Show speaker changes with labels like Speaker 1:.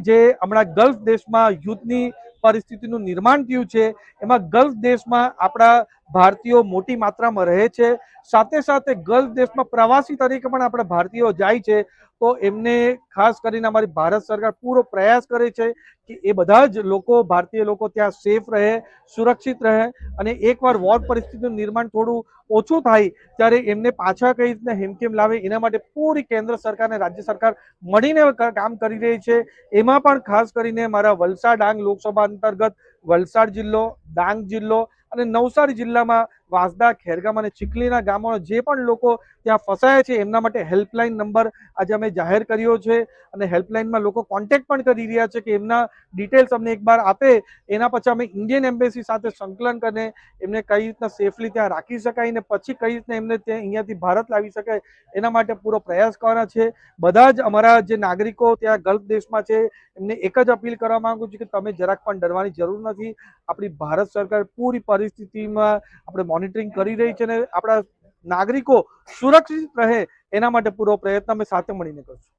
Speaker 1: જે હમણાં ગલ્ફ દેશમાં યુદ્ધની પરિસ્થિતિનું નિર્માણ થયું છે એમાં ગલ્ફ દેશમાં આપણા ભારતીયો મોટી માત્રામાં રહે છે, સાથે સાથે ગલ્ફ દેશમાં પ્રવાસી તરીકે પણ આપણા ભારતીયો જાય છે, તો એમને ખાસ કરીને અમારી ભારત સરકાર પૂરો પ્રયાસ કરે છે કે એ બધા જ લોકો ભારતીય લોકો ત્યાં સેફ રહે, સુરક્ષિત રહે અને એકવાર વોર પરિસ્થિતિનું નિર્માણ થોડું ઓછું થાય ત્યારે એમને પાછા કઈ રીતના હેમખેમ લાવે એના માટે પૂરી કેન્દ્ર સરકાર અને રાજ્ય સરકાર મળીને કામ કરી રહી છે। એમાં પણ ખાસ કરીને મારા વલસાડ ડાંગ લોકસભા અંતર્ગત વલસાડ જિલ્લો, ડાંગ જિલ્લો અને નવસારી જિલ્લામાં વાંસદા, ખેરગામ અને ચીખલીના ગામોના જે પણ લોકો ત્યાં ફસાયા છે એમના માટે હેલ્પલાઇન નંબર આજે અમે જાહેર કર્યો છે અને હેલ્પલાઇનમાં લોકો કોન્ટેક્ટ પણ કરી રહ્યા છે કે એમના ડિટેલ્સ અમને એકવાર આપે, એના પછી અમે ઇન્ડિયન એમ્બેસી સાથે સંકલન કરીને એમને કઈ રીતના સેફલી ત્યાં રાખી શકાય ને પછી કઈ રીતના એમને ત્યાં અહીંયાથી ભારત લાવી શકાય એના માટે પૂરો પ્રયાસ કરવાના છે। બધા જ અમારા જે નાગરિકો ત્યાં ગલ્ફ દેશમાં છે એમને એક જ અપીલ કરવા માંગુ છું કે તમે જરાક પણ ડરવાની જરૂર નથી। આપણી ભારત સરકાર પૂરી પરિસ્થિતિમાં આપણે મોનિટરિંગ કરી રહી છે અને આપણા નાગરિકો સુરક્ષિત રહે એના માટે પૂરો પ્રયત્ન અમે સાથે મળીને કરશું।